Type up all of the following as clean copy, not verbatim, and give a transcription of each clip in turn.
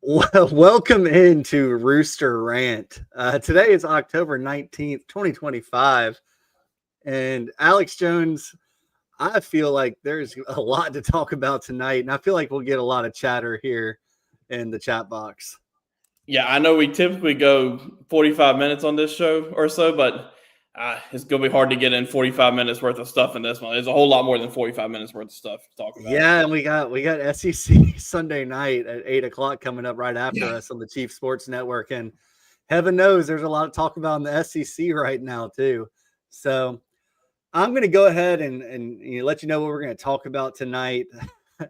Well, welcome into Rooster Rant. Today is October 19th, 2025. And Alex Jones, I feel like there's a lot to talk about tonight. And I feel like we'll get a lot of chatter here in the chat box. Yeah, I know we typically go 45 minutes on this show or so, but it's going to be hard to get in 45 minutes worth of stuff in this one. There's a whole lot more than 45 minutes worth of stuff to talk about. Yeah, and we got SEC Sunday night at 8 o'clock coming up right after us on the Chief Sports Network. And heaven knows there's a lot of talk about in the SEC right now, too. So I'm going to go ahead and let you know what we're going to talk about tonight.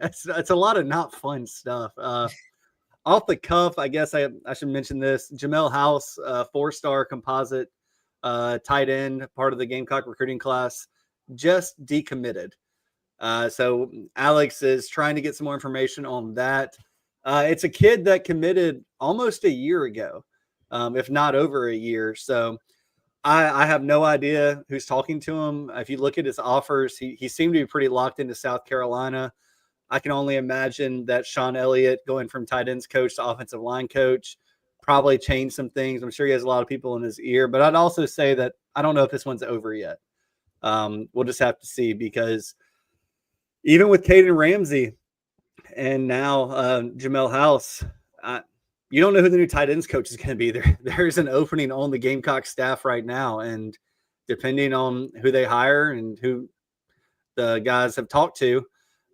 It's a lot of not fun stuff. Off the cuff, I guess I should mention this. Jamel House, 4-star composite tight end, part of the Gamecock recruiting class, just decommitted. So Alex is trying to get some more information on that. It's a kid that committed almost a year ago, if not over a year. So I have no idea who's talking to him. If you look at his offers, he seemed to be pretty locked into South Carolina. I can only imagine that Sean Elliott going from tight ends coach to offensive line coach probably changed some things. I'm sure he has a lot of people in his ear, but I'd also say that I don't know if this one's over yet. We'll just have to see, because even with Caden Ramsey and now Jamel House, you don't know who the new tight ends coach is going to be. There's an opening on the Gamecock staff right now, and depending on who they hire and who the guys have talked to,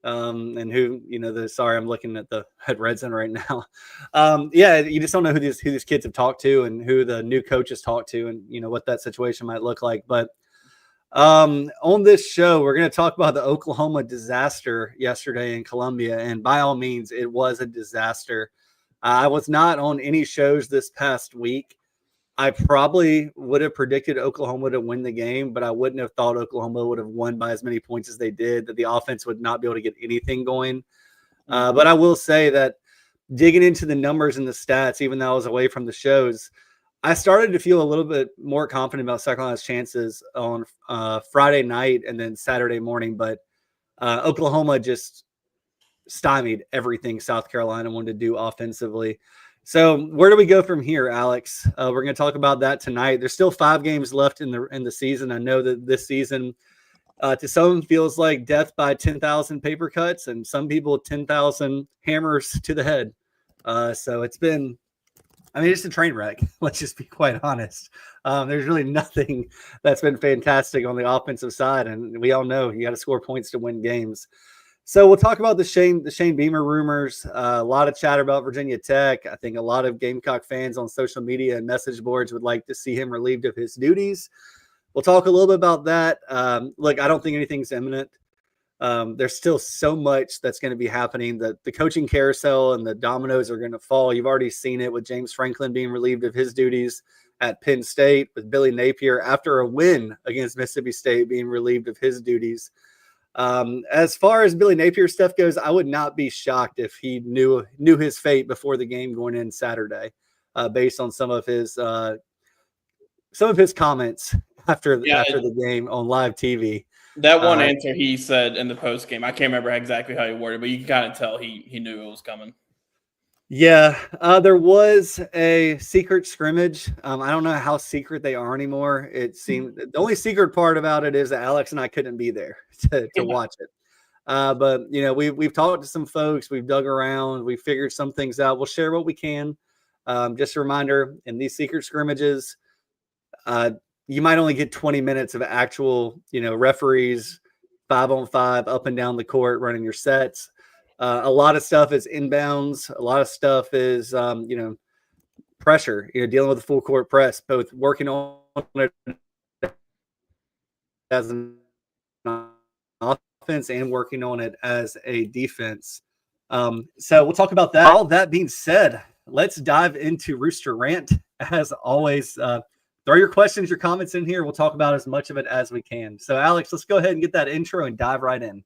and who, sorry, I'm looking at the Red Zone right now. Yeah, you just don't know who these kids have talked to and who the new coaches talked to, and what that situation might look like. But on this show, we're going to talk about the Oklahoma disaster yesterday in Columbia, and by all means, it was a disaster. I was not on any shows this past week. I probably would have predicted Oklahoma to win the game, but I wouldn't have thought Oklahoma would have won by as many points as they did, that the offense would not be able to get anything going. But I will say that digging into the numbers and the stats, even though I was away from the shows, I started to feel a little bit more confident about South Carolina's chances on Friday night and then Saturday morning. But Oklahoma just stymied everything South Carolina wanted to do offensively. So where do we go from here, Alex? We're going to talk about that tonight. There's still 5 games left in the season. I know that this season to some feels like death by 10,000 paper cuts, and some people 10,000 hammers to the head. So it's been, it's a train wreck. Let's just be quite honest. There's really nothing that's been fantastic on the offensive side, and we all know you got to score points to win games. So we'll talk about the Shane Beamer rumors. A lot of chatter about Virginia Tech. I think a lot of Gamecock fans on social media and message boards would like to see him relieved of his duties. We'll talk a little bit about that. Look, I don't think anything's imminent. There's still so much that's going to be happening. The coaching carousel and the dominoes are going to fall. You've already seen it with James Franklin being relieved of his duties at Penn State, with Billy Napier, after a win against Mississippi State, being relieved of his duties. As far as Billy Napier stuff goes, I would not be shocked if he knew his fate before the game going in Saturday, based on some of his comments after the game on live TV. That one answer he said in the post game, I can't remember exactly how he worded, but you can kind of tell he knew it was coming. Yeah, there was a secret scrimmage. I don't know how secret they are anymore. It seemed the only secret part about it is that Alex and I couldn't be there to watch it. But we've talked to some folks, we've dug around, we've figured some things out. We'll share what we can. Just a reminder, in these secret scrimmages, you might only get 20 minutes of actual, referees 5-on-5 up and down the court running your sets. A lot of stuff is inbounds. A lot of stuff is, pressure, dealing with the full court press, both working on it as an offense and working on it as a defense. So we'll talk about that. All that being said, let's dive into Rooster Rant. As always, throw your questions, your comments in here. We'll talk about as much of it as we can. So, Alex, let's go ahead and get that intro and dive right in.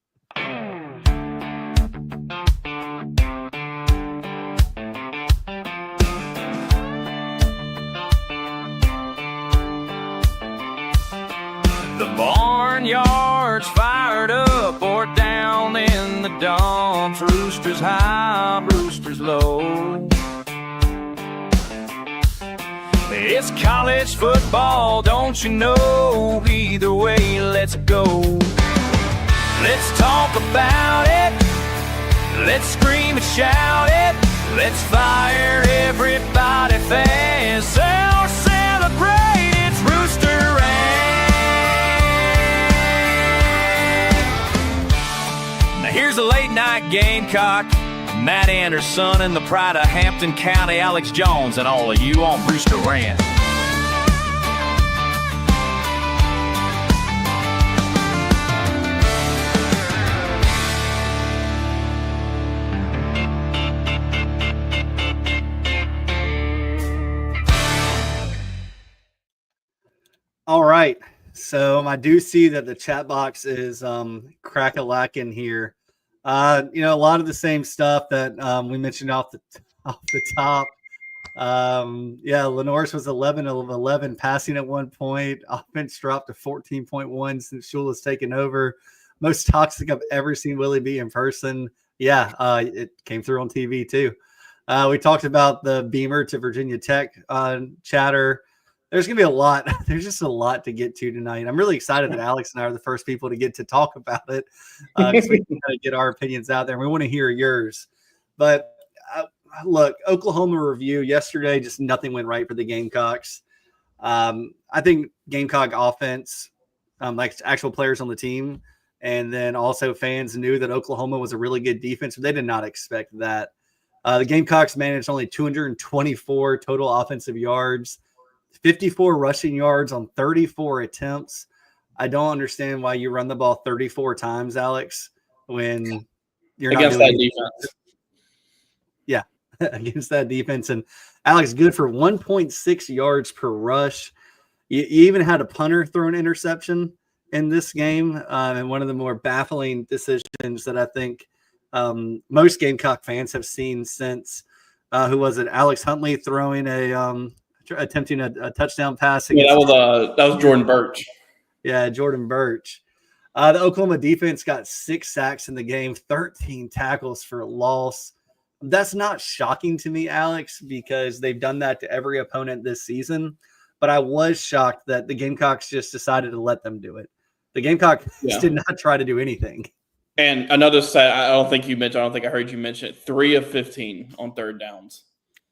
The barnyard's fired up or down in the dumps. Roosters high, roosters low. It's college football, don't you know? Either way, let's go. Let's talk about it. Let's scream and shout it. Let's fire everybody fast. Celebrate, it's Rooster Rant. Now here's a late night Gamecock. Matt Anderson and the pride of Hampton County, Alex Jones, and all of you on Rooster Rant. All right. So I do see that the chat box is crack-a-lacking here. A lot of the same stuff that we mentioned off the top. Lenore's was 11 of 11 passing at one point. Offense dropped to 14.1 since Shula's taken over. Most toxic I've ever seen Willie be in person. It came through on TV too. We talked about the Beamer to Virginia Tech chatter. There's going to be a lot. There's just a lot to get to tonight. I'm really excited that Alex and I are the first people to get to talk about it because we can kind of get our opinions out there. And we want to hear yours. But look, Oklahoma review yesterday, just nothing went right for the Gamecocks. I think Gamecock offense, like actual players on the team, and then also fans knew that Oklahoma was a really good defense, but they did not expect that. The Gamecocks managed only 224 total offensive yards. 54 rushing yards on 34 attempts. I don't understand why you run the ball 34 times, Alex, when you're against not that defense. Yeah, against that defense. And Alex, good for 1.6 yards per rush. You even had a punter throw an interception in this game, and one of the more baffling decisions that I think most Gamecock fans have seen since, who was it? Alex Huntley throwing attempting a touchdown pass. Yeah, that was Jordan Birch. Yeah, Jordan Birch. The Oklahoma defense got 6 sacks in the game, 13 tackles for loss. That's not shocking to me, Alex, because they've done that to every opponent this season. But I was shocked that the Gamecocks just decided to let them do it. The Gamecocks did not try to do anything. And another stat, I don't think I heard you mention it, 3 of 15 on third downs.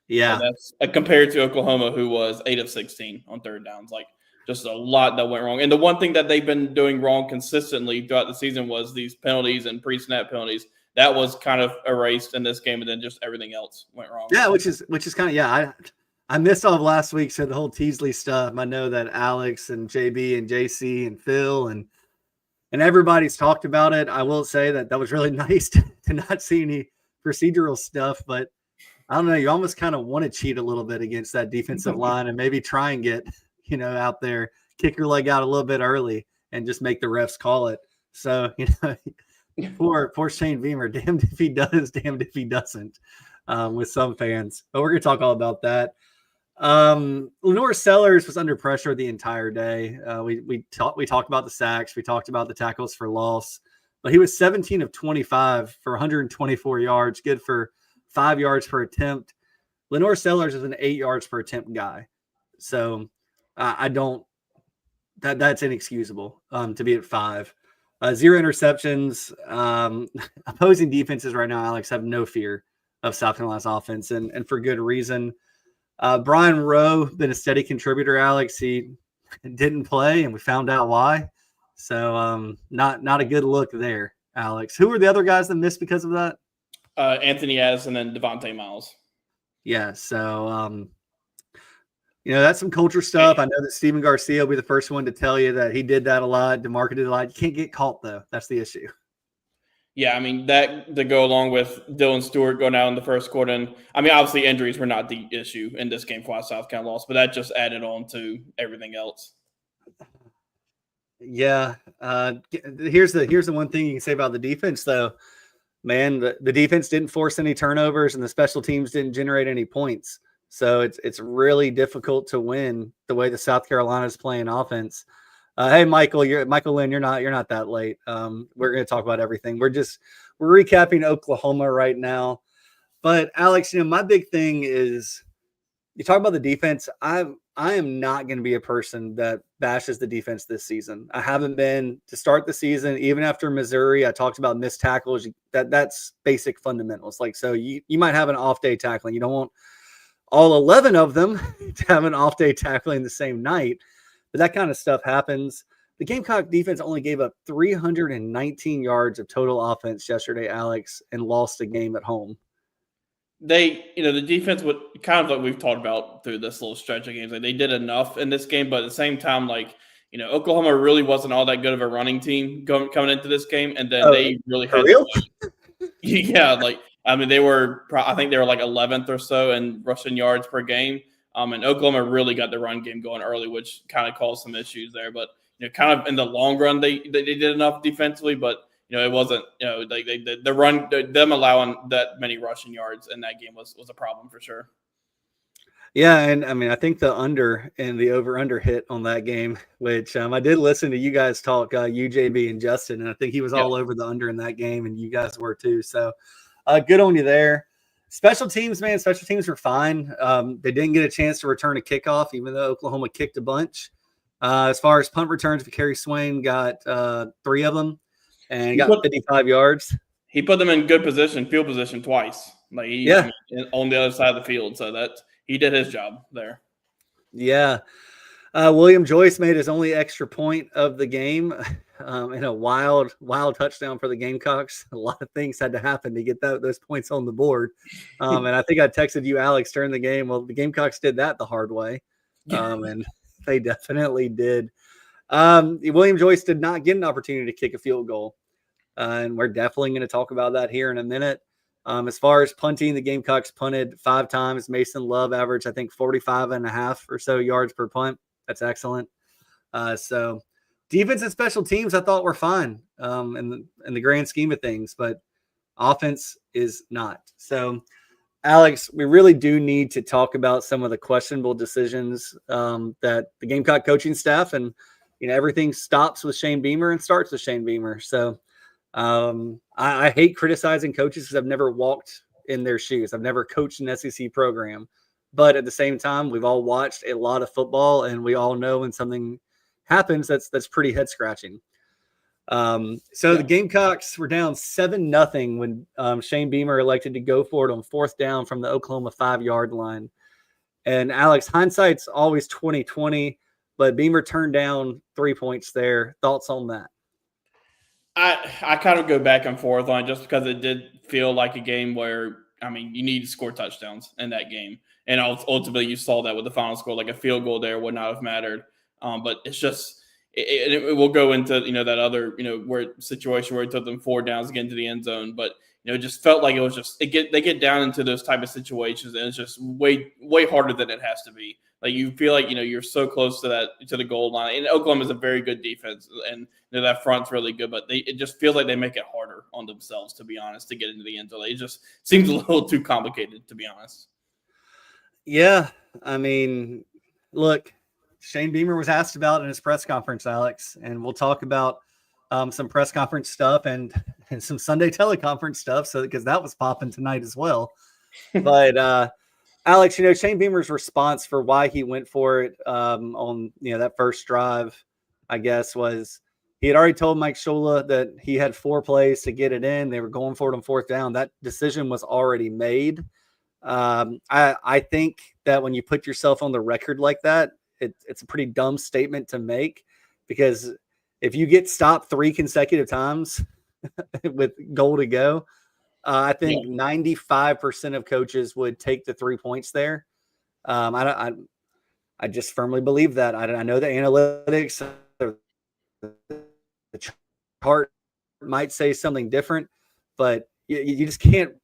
Yeah. So that's compared to Oklahoma, who was 8 of 16 on third downs. Like, just a lot that went wrong. And the one thing that they've been doing wrong consistently throughout the season was these penalties and pre-snap penalties. That was kind of erased in this game, and then just everything else went wrong. Yeah, which is kind of I missed all of last week, so the whole Teasley stuff. I know that Alex and JB and JC and Phil and everybody's talked about it. I will say that was really nice to not see any procedural stuff, but I don't know. You almost kind of want to cheat a little bit against that defensive line and maybe try and get, out there, kick your leg out a little bit early and just make the refs call it. So, poor Shane Beamer, damned if he does, damned if he doesn't, with some fans. But we're going to talk all about that. Lenore Sellers was under pressure the entire day. We talked about the sacks. We talked about the tackles for loss. But he was 17 of 25 for 124 yards, good for 5 yards per attempt. Lenore Sellers is an 8 yards per attempt guy. So that's inexcusable to be at 5. 0 interceptions. Opposing defenses right now, Alex, have no fear of South Carolina's offense, and for good reason. Brian Rowe, been a steady contributor, Alex. He didn't play, and we found out why. So not a good look there, Alex. Who were the other guys that missed because of that? Anthony Addison and Devontae Miles. Yeah, so that's some culture stuff. I know that Stephen Garcia will be the first one to tell you that he did that a lot, demarcated a lot. You can't get caught, though. That's the issue. Yeah, I mean, that to go along with Dylan Stewart going out in the first quarter. And I mean, obviously injuries were not the issue in this game for why South Carolina lost, but that just added on to everything else. Yeah. Here's the one thing you can say about the defense, though. Man, the defense didn't force any turnovers and the special teams didn't generate any points. So it's really difficult to win the way the South Carolina is playing offense. Hey, Michael Lynn, you're not that late. We're going to talk about everything. We're recapping Oklahoma right now. But Alex, my big thing is you talk about the defense. I am not going to be a person that bashes the defense this season. I haven't been to start the season. Even after Missouri, I talked about missed tackles. That's basic fundamentals. Like, so you might have an off day tackling. You don't want all 11 of them to have an off day tackling the same night, but that kind of stuff happens. The Gamecock defense only gave up 319 yards of total offense yesterday, Alex, and lost a game at home. The defense would kind of like we've talked about through this little stretch of games. Like they did enough in this game, but at the same time, Oklahoma really wasn't all that good of a running team coming into this game, and then they really had. Real? Yeah, I think they were like 11th or so in rushing yards per game. And Oklahoma really got the run game going early, which kind of caused some issues there. But kind of in the long run, they did enough defensively, but it wasn't the run them allowing that many rushing yards in that game was a problem for sure. Yeah, and I mean I think the under and the over/under hit on that game, which I did listen to you guys talk, UJB and Justin, and I think he was all over the under in that game, and you guys were too. So good on you there. Special teams, man. Special teams were fine. They didn't get a chance to return a kickoff, even though Oklahoma kicked a bunch. As far as punt returns, Kerry Swain got 3 of them and got 55 yards. He put them in good position, field position twice. On the other side of the field. So that he did his job there. Yeah. William Joyce made his only extra point of the game in a wild touchdown for the Gamecocks. A lot of things had to happen to get those points on the board. And I think I texted you, Alex, during the game. Well, the Gamecocks did that the hard way. And they definitely did. William Joyce did not get an opportunity to kick a field goal. And we're definitely going to talk about that here in a minute. As far as punting, the Gamecocks punted 5 times. Mason Love averaged, I think, 45.5 or so yards per punt. That's excellent. So defense and special teams, I thought were fine in the grand scheme of things, but offense is not. So, Alex, we really do need to talk about some of the questionable decisions that the Gamecock coaching staff and everything stops with Shane Beamer and starts with Shane Beamer. So I hate criticizing coaches because I've never walked in their shoes. I've never coached an SEC program. But at the same time, we've all watched a lot of football, and we all know when something happens that's pretty head-scratching. The Gamecocks were down 7-0 when Shane Beamer elected to go for it on 4th down from the Oklahoma 5-yard line. And, Alex, hindsight's always 20/20, but Beamer turned down 3 points there. Thoughts on that? I kind of go back and forth on it just because it did feel like a game where, you need to score touchdowns in that game. And ultimately you saw that with the final score, like a field goal there would not have mattered. But it's just it will go into, that other, situation where it took them 4 downs to get into the end zone. But, it just felt like it was just they get down into those type of situations, and it's just way harder than it has to be. Like you feel like you're so close to the goal line. And Oklahoma is a very good defense, and that front's really good. But it just feels like they make it harder on themselves, to be honest, to get into the end zone. It just seems a little too complicated, to be honest. Yeah, look, Shane Beamer was asked about in his press conference, Alex, and we'll talk about some press conference stuff and some Sunday teleconference stuff, because that was popping tonight as well. But Alex, Shane Beamer's response for why he went for it on that first drive, I guess, was he had already told Mike Shula that he had 4 plays to get it in. They were going for it on 4th down. That decision was already made. I think that when you put yourself on the record like that, it's a pretty dumb statement to make, because if you get stopped 3 consecutive times with goal to go, I think 95% of coaches would take the 3 points there. I just firmly believe that. I know the analytics, the chart might say something different, but you just can't.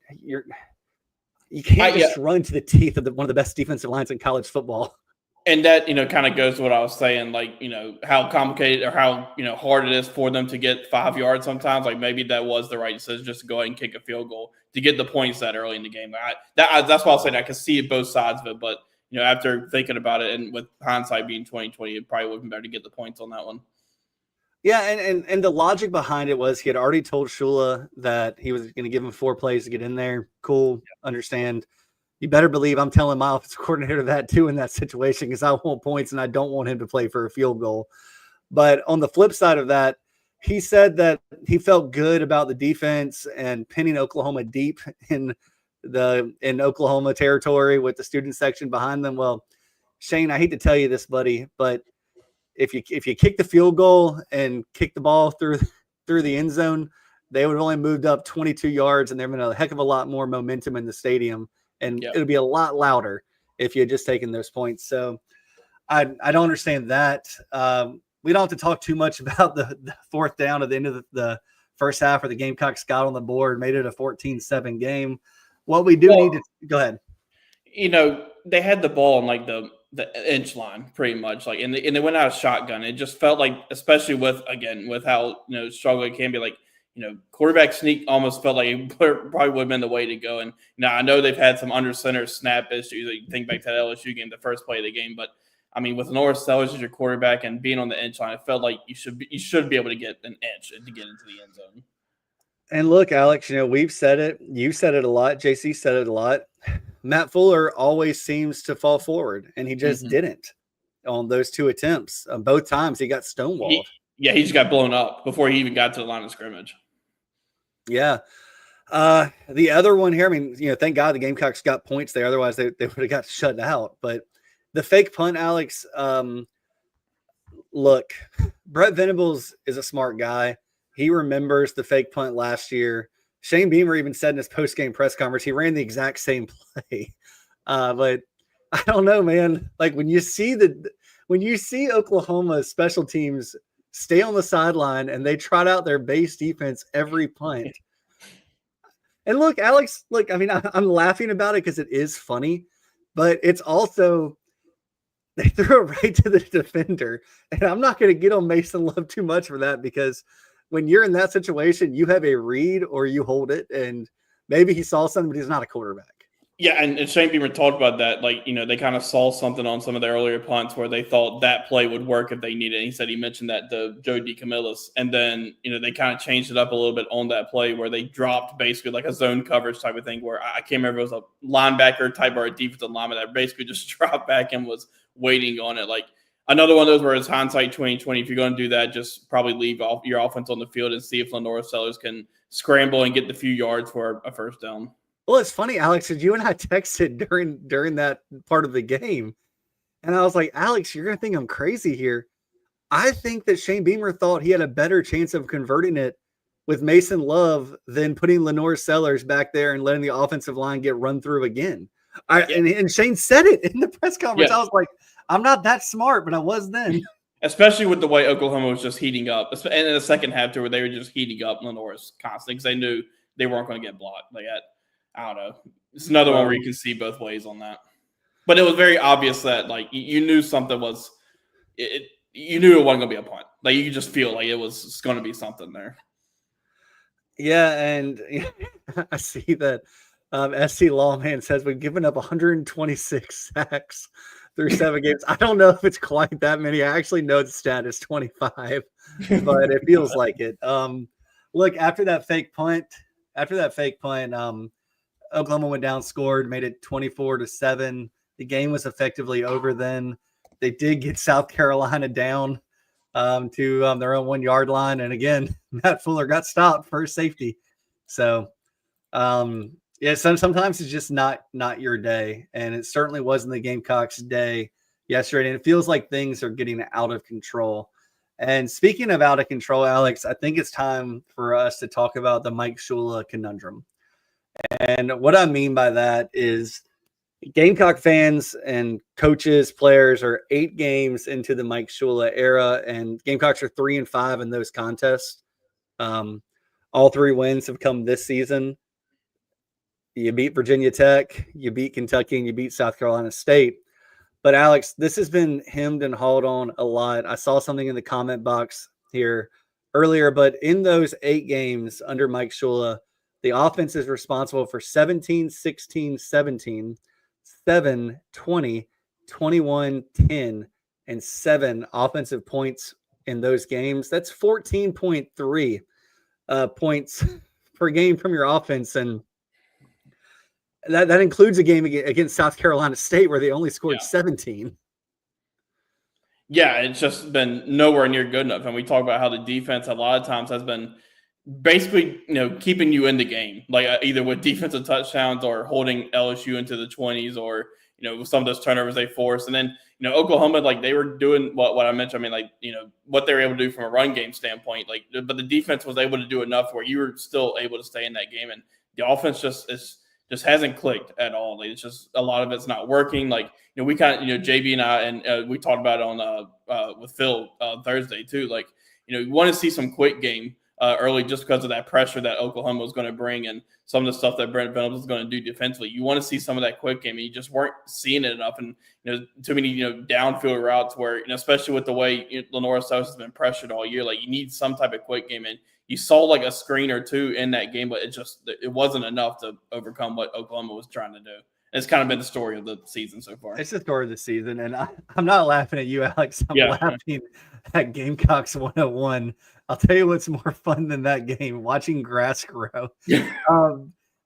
You can't just run to the teeth of one of the best defensive lines in college football. And that, kind of goes to what I was saying, how complicated or how, hard it is for them to get 5 yards sometimes. Like maybe that was the right decision, just to go ahead and kick a field goal to get the points that early in the game. That's why I was saying I can see both sides of it. But, after thinking about it and with hindsight being 20/20, it probably would have been better to get the points on that one. Yeah, and the logic behind it was he had already told Shula that he was going to give him 4 plays to get in there. Cool, understand. you better believe I'm telling my offensive coordinator that too in that situation, because I want points and I don't want him to play for a field goal. But on the flip side of that, he said that he felt good about the defense and pinning Oklahoma deep in Oklahoma territory with the student section behind them. Well, Shane, I hate to tell you this, buddy, but if you kick the field goal and kick the ball through the end zone, they would have only moved up 22 yards, and there would have been a heck of a lot more momentum in the stadium, and it would be a lot louder if you had just taken those points. So I don't understand that. We don't have to talk too much about the fourth down at the end of the first half where the Gamecocks got on the board, made it a 14-7 game. What we do need to – go ahead. They had the ball on like the inch line pretty much, like, and they went out of shotgun. It just felt like, especially with how struggling it can be, like, quarterback sneak almost felt like it probably would have been the way to go. And now I know they've had some under center snap issues. You think back to that LSU game, the first play of the game, but I mean, with Norris Sellers as your quarterback and being on the inch line, it felt like you should be able to get an inch to get into the end zone. And look, Alex, we've said it. You said it a lot. JC said it a lot. Matt Fuller always seems to fall forward, and he just didn't on those two attempts. Both times he got stonewalled. He just got blown up before he even got to the line of scrimmage. Yeah. The other one here, I mean, thank God the Gamecocks got points there. Otherwise, they would have got shut out. But the fake punt, Alex, look, Brett Venables is a smart guy. He remembers the fake punt last year. Shane Beamer even said in his post-game press conference he ran the exact same play. But I don't know, man. Like when you see Oklahoma's special teams stay on the sideline and they trot out their base defense every punt. And look, Alex, I mean, I'm laughing about it because it is funny, but it's also they threw it right to the defender. And I'm not going to get on Mason Love too much for that, because when you're in that situation, you have a read or you hold it, and maybe he saw something, but he's not a quarterback. Yeah, and Shane Beamer talked about that. Like, they kind of saw something on some of their earlier punts where they thought that play would work if they needed it. He mentioned that to Joe DeCamillis. And then, they kind of changed it up a little bit on that play where they dropped basically like a zone coverage type of thing where I can't remember if it was a linebacker type or a defensive lineman that basically just dropped back and was waiting on it. Like, another one of those where it's hindsight 2020. If you're going to do that, just probably leave off your offense on the field and see if Lenora Sellers can scramble and get the few yards for a first down. Well, it's funny, Alex, because you and I texted during that part of the game, and I was like, Alex, you're going to think I'm crazy here. I think that Shane Beamer thought he had a better chance of converting it with Mason Love than putting Lenore Sellers back there and letting the offensive line get run through again. And Shane said it in the press conference. I was like, I'm not that smart, but I was then. Especially with the way Oklahoma was just heating up. And in the second half, too, where they were just heating up Lenore's constantly because they knew they weren't going to get blocked. I don't know. It's another one where you can see both ways on that. But it was very obvious that, like, you knew something was – you knew it wasn't going to be a punt. Like, you could just feel like it was going to be something there. Yeah, and I see that SC Lawman says we've given up 126 sacks through 7 games. I don't know if it's quite that many. I actually know the stat is 25, but it feels like it. Look, after that fake punt, Oklahoma went down, scored, made it 24-7. The game was effectively over then. They did get South Carolina down to their own 1 yard line. And again, Matt Fuller got stopped for safety. So, sometimes it's just not your day. And it certainly wasn't the Gamecocks' day yesterday. And it feels like things are getting out of control. And speaking of out of control, Alex, I think it's time for us to talk about the Mike Shula conundrum. And what I mean by that is Gamecock fans and coaches, players are 8 games into the Mike Shula era, and Gamecocks are 3-5 in those contests. All 3 wins have come this season. You beat Virginia Tech, you beat Kentucky, and you beat South Carolina State. But Alex, this has been hemmed and hauled on a lot. I saw something in the comment box here earlier, but in those 8 games under Mike Shula, the offense is responsible for 17, 16, 17, 7, 20, 21, 10, and 7 offensive points in those games. That's 14.3 points per game from your offense. And That includes a game against South Carolina State where they only scored 17. Yeah, it's just been nowhere near good enough. And we talk about how the defense a lot of times has been basically, keeping you in the game, like either with defensive touchdowns or holding LSU into the 20s, or with some of those turnovers they forced. And then Oklahoma, like they were doing what I mentioned. I mean, like what they were able to do from a run game standpoint, like, but the defense was able to do enough where you were still able to stay in that game, and the offense just hasn't clicked at all. Like, it's just a lot of it's not working. Like we kind of JB and I and we talked about it on with Phil Thursday too. Like you want to see some quick game early, just because of that pressure that Oklahoma was going to bring and some of the stuff that Brent Venables was going to do defensively. You want to see some of that quick game, and you just weren't seeing it enough. And too many downfield routes where especially with the way Lenore Styles has been pressured all year, like you need some type of quick game. And you saw like a screen or two in that game, but it wasn't enough to overcome what Oklahoma was trying to do. It's kind of been the story of the season so far. It's the story of the season, and I'm not laughing at you, Alex. I'm laughing at Gamecocks 101. I'll tell you what's more fun than that game: watching grass grow. You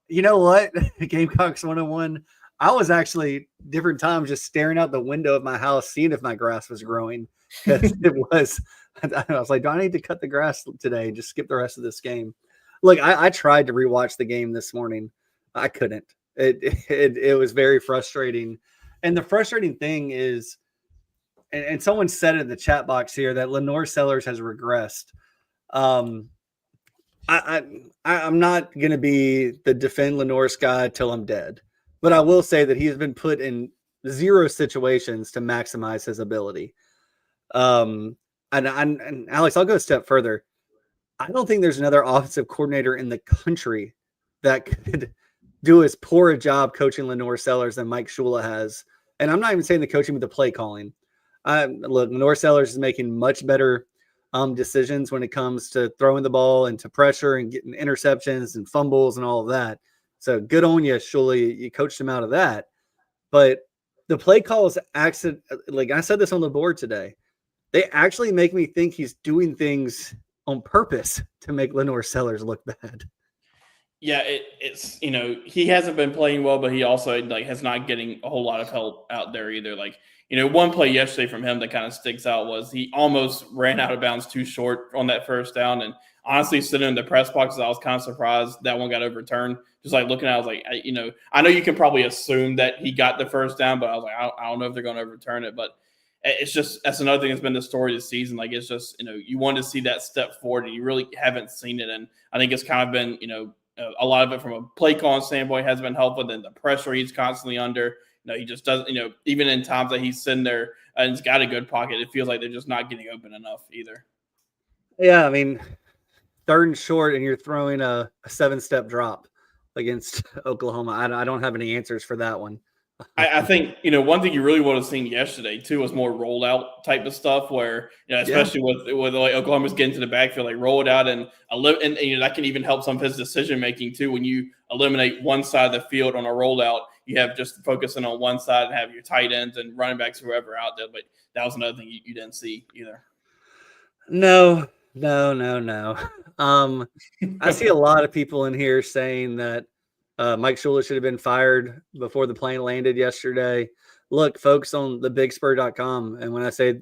know what? Gamecocks 101. I was actually different times just staring out the window of my house, seeing if my grass was growing. It was. I was like, do I need to cut the grass today and just skip the rest of this game? Look, I tried to rewatch the game this morning. I couldn't. It was very frustrating. And the frustrating thing is, and someone said it in the chat box here, that Lenore Sellers has regressed. I'm not going to be the defend Lenore's guy till I'm dead, but I will say that he has been put in zero situations to maximize his ability. And Alex, I'll go a step further. I don't think there's another offensive coordinator in the country that could do as poor a job coaching Lenore Sellers than Mike Shula has. And I'm not even saying the coaching, but the play calling. Look, Lenore Sellers is making much better decisions when it comes to throwing the ball and to pressure and getting interceptions and fumbles and all of that. So good on you, Shula. You coached him out of that. But the play calls, like I said this on the board today, they actually make me think he's doing things on purpose to make Lenore Sellers look bad. Yeah, it's he hasn't been playing well, but he also has not getting a whole lot of help out there either. Like one play yesterday from him that kind of sticks out was he almost ran out of bounds too short on that first down. And honestly, sitting in the press boxes, I was kind of surprised that one got overturned. Just like looking at it, I was like, I know you can probably assume that he got the first down, but I was like, I don't know if they're going to overturn it. But it's just, that's another thing that's been the story this season. Like, it's just, you want to see that step forward, and you really haven't seen it. And I think it's kind of been, a lot of it from a play calling standpoint has been helpful. Then the pressure he's constantly under, he just doesn't, even in times that he's sitting there and he's got a good pocket, it feels like they're just not getting open enough either. Yeah, I mean, third and short, and you're throwing a 7-step drop against Oklahoma. I don't have any answers for that one. I think, one thing you really would have seen yesterday too was more rollout type of stuff where, especially with like Oklahoma's getting to the backfield, like roll it out and that can even help some of his decision making too. When you eliminate one side of the field on a rollout, you have just focusing on one side and have your tight ends and running backs, whoever out there. But that was another thing you didn't see either. No. I see a lot of people in here saying that Mike Shula should have been fired before the plane landed yesterday. Look, folks on the bigspur.com, and when I say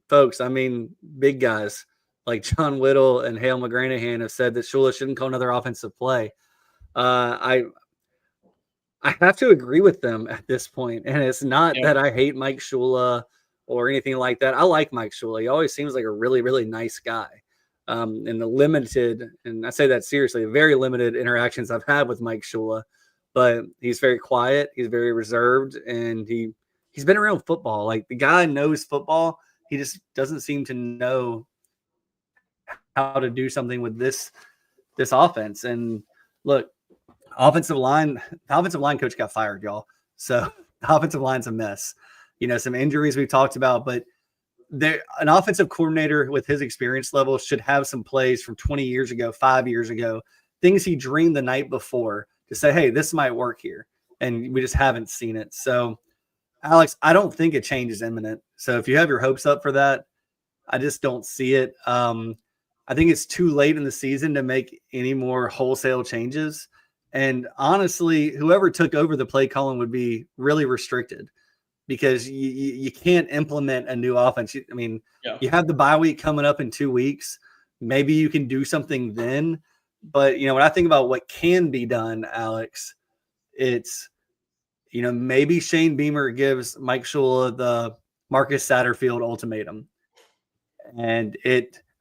folks, I mean big guys like John Whittle and Hale McGranahan have said that Shula shouldn't call another offensive play. I have to agree with them at this point, and it's not that I hate Mike Shula or anything like that. I like Mike Shula. He always seems like a really, really nice guy. In the limited, and I say that seriously, very limited interactions I've had with Mike Shula, but he's very quiet. He's very reserved, and he's been around football. Like, the guy knows football. He just doesn't seem to know how to do something with this offense. And look, offensive line coach got fired, y'all. So the offensive line's a mess. Some injuries we've talked about, but an offensive coordinator with his experience level should have some plays from 20 years ago, 5 years ago, things he dreamed the night before to say, hey, this might work here. And we just haven't seen it. So, Alex, I don't think a change is imminent. So if you have your hopes up for that, I just don't see it. I think it's too late in the season to make any more wholesale changes. And honestly, whoever took over the play calling would be really restricted because you can't implement a new offense. I mean, you have the bye week coming up in 2 weeks. Maybe you can do something then. But, when I think about what can be done, Alex, it's, maybe Shane Beamer gives Mike Shula the Marcus Satterfield ultimatum. And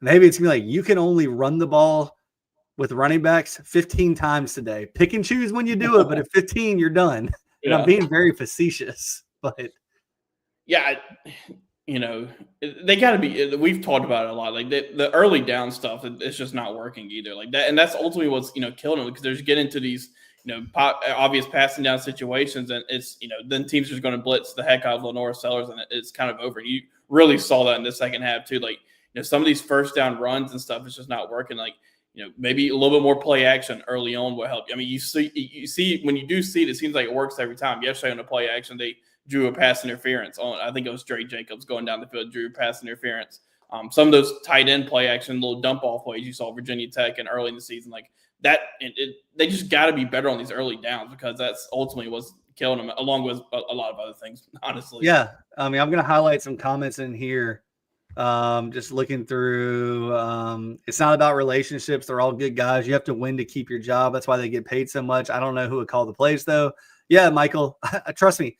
maybe it's going to be like, you can only run the ball with running backs 15 times today. Pick and choose when you do it, but at 15, you're done. And I'm being very facetious, but yeah, they got to be. We've talked about it a lot. Like the early down stuff, it's just not working either. Like that, and that's ultimately what's killing them because they're just getting into these obvious passing down situations, and it's then teams are just going to blitz the heck out of Lenore Sellers, and it's kind of over. You really saw that in the second half too. Like some of these first down runs and stuff is just not working. Like maybe a little bit more play action early on will help. I mean, you see when you do see it, it seems like it works every time. Yesterday on the play action, they drew a pass interference on. I think it was Dre Jacobs going down the field, drew a pass interference. Some of those tight end play action, little dump off plays you saw Virginia Tech and early in the season, like that. They just got to be better on these early downs because that's ultimately what's killing them, along with a lot of other things. Honestly, yeah. I mean, I'm going to highlight some comments in here. Just looking through. It's not about relationships. They're all good guys. You have to win to keep your job. That's why they get paid so much. I don't know who would call the plays though. Yeah, Michael, trust me.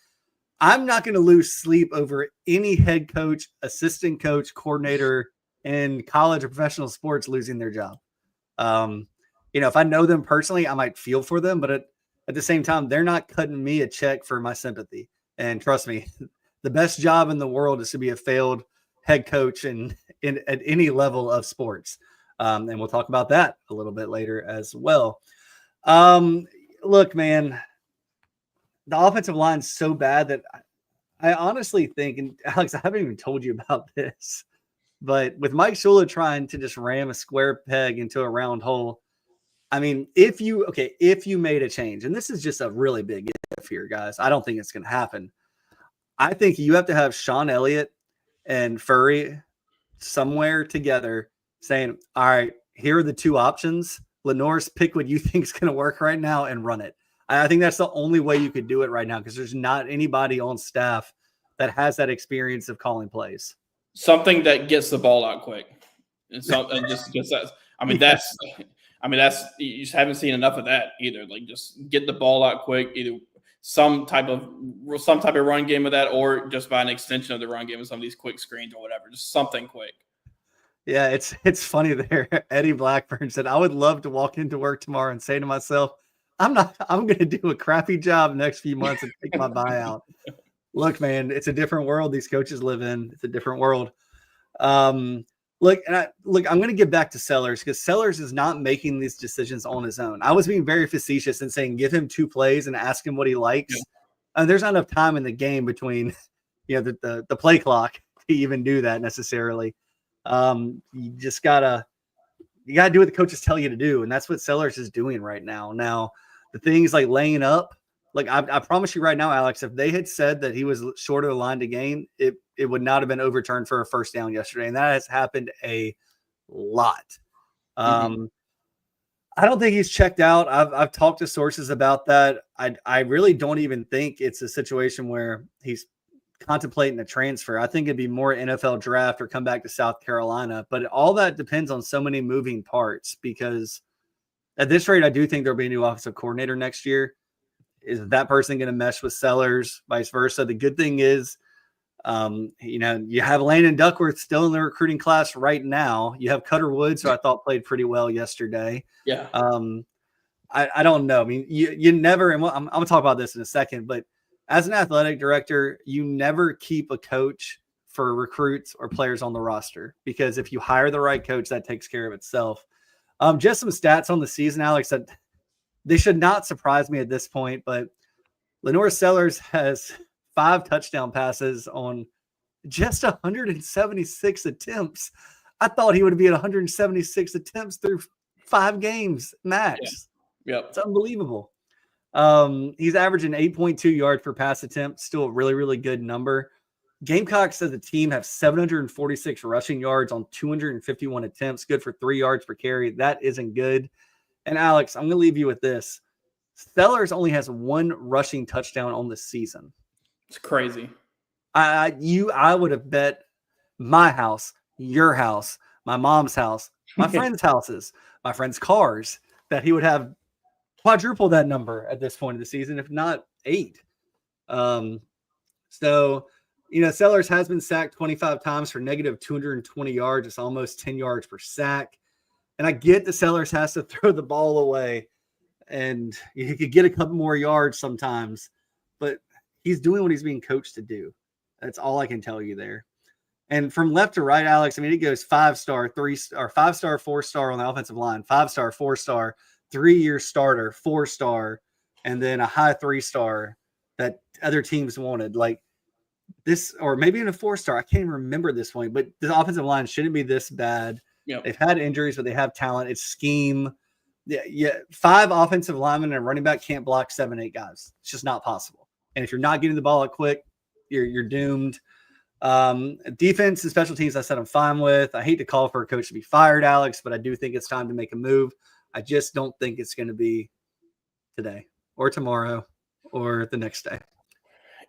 I'm not going to lose sleep over any head coach, assistant coach, coordinator in college or professional sports losing their job. If I know them personally, I might feel for them, but at the same time, they're not cutting me a check for my sympathy. And trust me, the best job in the world is to be a failed head coach at any level of sports. And we'll talk about that a little bit later as well. Look, man, the offensive line's so bad that I honestly think, and Alex, I haven't even told you about this, but with Mike Shula trying to just ram a square peg into a round hole, I mean, if you made a change, and this is just a really big if here, guys, I don't think it's going to happen. I think you have to have Sean Elliott and Furry somewhere together saying, all right, here are the two options. Lenore's pick what you think is going to work right now and run it. I think that's the only way you could do it right now because there's not anybody on staff that has that experience of calling plays. Something that gets the ball out quick. And just that. That's you just haven't seen enough of that either. Like just get the ball out quick, either some type of run game of that, or just by an extension of the run game with some of these quick screens or whatever. Just something quick. Yeah, it's funny there. Eddie Blackburn said, I would love to walk into work tomorrow and say to myself, I'm going to do a crappy job next few months and take my buyout. Look, man, it's a different world these coaches live in. It's a different world. I'm going to get back to Sellers because Sellers is not making these decisions on his own. I was being very facetious and saying, give him 2 plays and ask him what he likes. Yeah. And there's not enough time in the game between, the play clock to even do that necessarily. You just gotta do what the coaches tell you to do. And that's what Sellers is doing right now. Now, the things like laying up, like I promise you right now, Alex, if they had said that he was short of the line to gain, it would not have been overturned for a first down yesterday. And that has happened a lot. I don't think he's checked out. I've talked to sources about that. I really don't even think it's a situation where he's contemplating a transfer. I think it'd be more NFL draft or come back to South Carolina. But all that depends on so many moving parts because at this rate, I do think there'll be a new offensive coordinator next year. Is that person going to mesh with Sellers, vice versa? The good thing is, you have Landon Duckworth still in the recruiting class right now. You have Cutter Woods, who I thought played pretty well yesterday. Yeah. I don't know. I mean, you never, and I'm going to talk about this in a second, but as an athletic director, you never keep a coach for recruits or players on the roster because if you hire the right coach, that takes care of itself. Just some stats on the season, Alex, that they should not surprise me at this point, but Lenore Sellers has 5 touchdown passes on just 176 attempts. I thought he would be at 176 attempts through 5 games max. Yeah. It's unbelievable. He's averaging 8.2 yards per pass attempt, still a really, really good number. Gamecocks as a team have 746 rushing yards on 251 attempts, good for 3 yards per carry. That isn't good. And Alex, I'm going to leave you with this. Sellers only has 1 rushing touchdown on the season. It's crazy. I would have bet my house, your house, my mom's house, my friends' houses, my friends' cars that he would have quadruple that number at this point of the season, if not 8. So, Sellers has been sacked 25 times for negative 220 yards. It's almost 10 yards per sack. And I get the Sellers has to throw the ball away, and he could get a couple more yards sometimes, but he's doing what he's being coached to do. That's all I can tell you there. And from left to right, Alex, it goes 5-star, 3-star, 5-star, 4-star on the offensive line, 5-star, 4-star, 3-year starter, 4-star, and then a high 3-star that other teams wanted. Like this, or maybe in a 4-star. I can't even remember this one, but the offensive line shouldn't be this bad. Yep. They've had injuries, but they have talent. It's scheme. Yeah. 5 offensive linemen and a running back can't block 7-8 guys. It's just not possible. And if you're not getting the ball out quick, you're doomed. Defense and special teams, I said I'm fine with. I hate to call for a coach to be fired, Alex, but I do think it's time to make a move. I just don't think it's going to be today or tomorrow or the next day.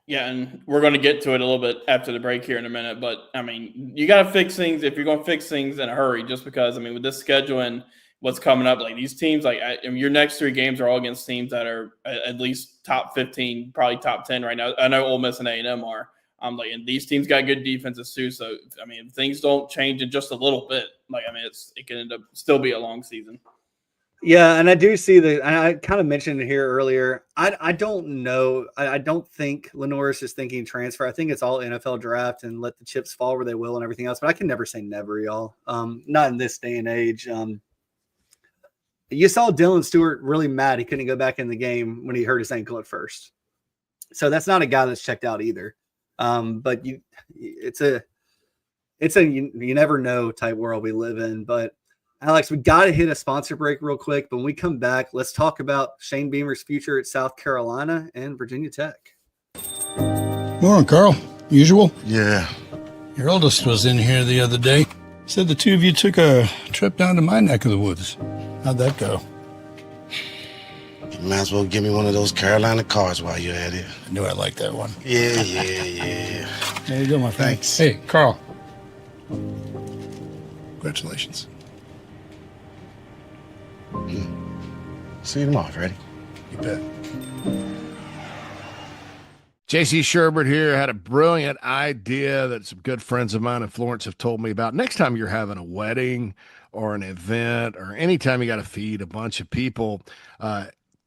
Yeah, and we're going to get to it a little bit after the break here in a minute. But, you got to fix things if you're going to fix things in a hurry, just because, with this schedule and what's coming up, like these teams, your next 3 games are all against teams that are at least top 15, probably top 10 right now. I know Ole Miss and A&M are. And these teams got good defenses too. So, if things don't change in just a little bit, it can end up still be a long season. Yeah, and I do see and I kind of mentioned it here earlier. I don't know. I don't think Lenore's is thinking transfer. I think it's all NFL draft and let the chips fall where they will and everything else. But I can never say never, y'all. Not in this day and age. You saw Dylan Stewart really mad he couldn't go back in the game when he hurt his ankle at first. So that's not a guy that's checked out either. But it's a you never know type world we live in. But Alex, we got to hit a sponsor break real quick. But when we come back, let's talk about Shane Beamer's future at South Carolina and Virginia Tech. Morning, Carl. Usual? Yeah. Your oldest was in here the other day. Said the 2 of you took a trip down to my neck of the woods. How'd that go? You might as well give me one of those Carolina cards while you're at it. I knew I liked that one. Yeah. There you go, my friend. Thanks. Hey, Carl. Congratulations. See you tomorrow, Freddie. You bet. JC Sherbert here. Had a brilliant idea that some good friends of mine in Florence have told me about. Next time you're having a wedding or an event or anytime you got to feed a bunch of people,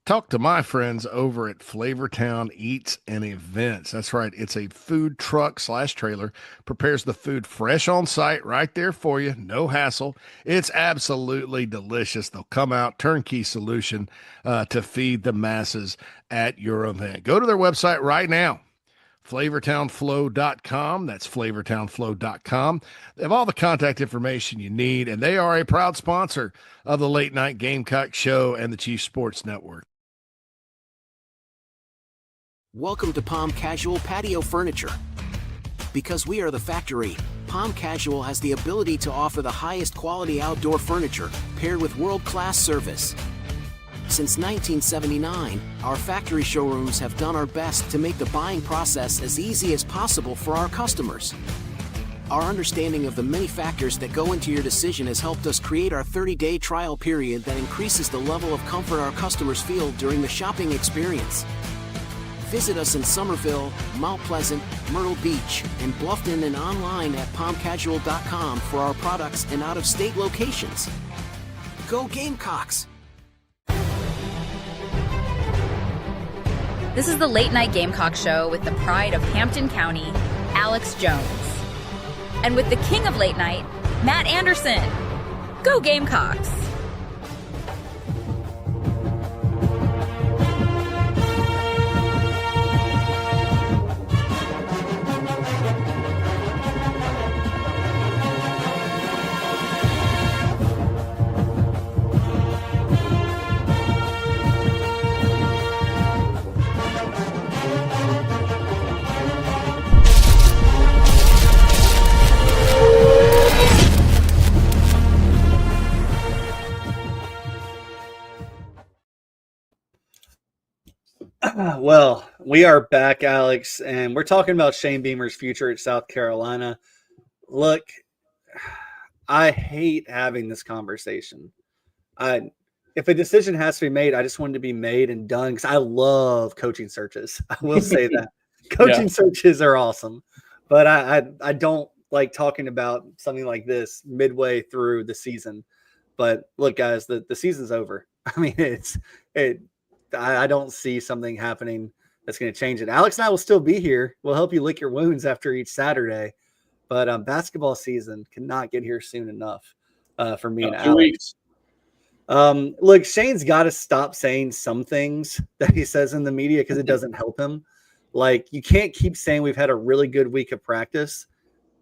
talk to my friends over at Flavortown Eats and Events. That's right. It's a food truck / trailer. Prepares the food fresh on site right there for you. No hassle. It's absolutely delicious. They'll come out, turnkey solution to feed the masses at your event. Go to their website right now. flavortownflow.com. That's flavortownflow.com. They have all the contact information you need, and they are a proud sponsor of the Late Night Gamecock Show and the Chief Sports Network. Welcome to Palm Casual Patio Furniture. Because we are the factory, Palm Casual has the ability to offer the highest quality outdoor furniture paired with world-class service. Since 1979, our factory showrooms have done our best to make the buying process as easy as possible for our customers. Our understanding of the many factors that go into your decision has helped us create our 30-day trial period that increases the level of comfort our customers feel during the shopping experience. Visit us in Somerville, Mount Pleasant, Myrtle Beach, and Bluffton, and online at palmcasual.com for our products and out-of-state locations. Go Gamecocks! This is the Late Night Gamecock Show with the pride of Hampton County, Alex Jones. And with the king of late night, Matt Anderson. Go Gamecocks! Well, we are back, Alex, and we're talking about Shane Beamer's future at South Carolina. Look, I hate having this conversation. If a decision has to be made, I just want it to be made and done because I love coaching searches. I will say that coaching searches are awesome, but I don't like talking about something like this midway through the season. But look, guys, the season's over. I mean, I don't see something happening that's going to change it. Alex and I will still be here. We'll help you lick your wounds after each Saturday. But basketball season cannot get here soon enough for me and Alex. 2 weeks. Look, Shane's got to stop saying some things that he says in the media because it doesn't help him. Like, you can't keep saying we've had a really good week of practice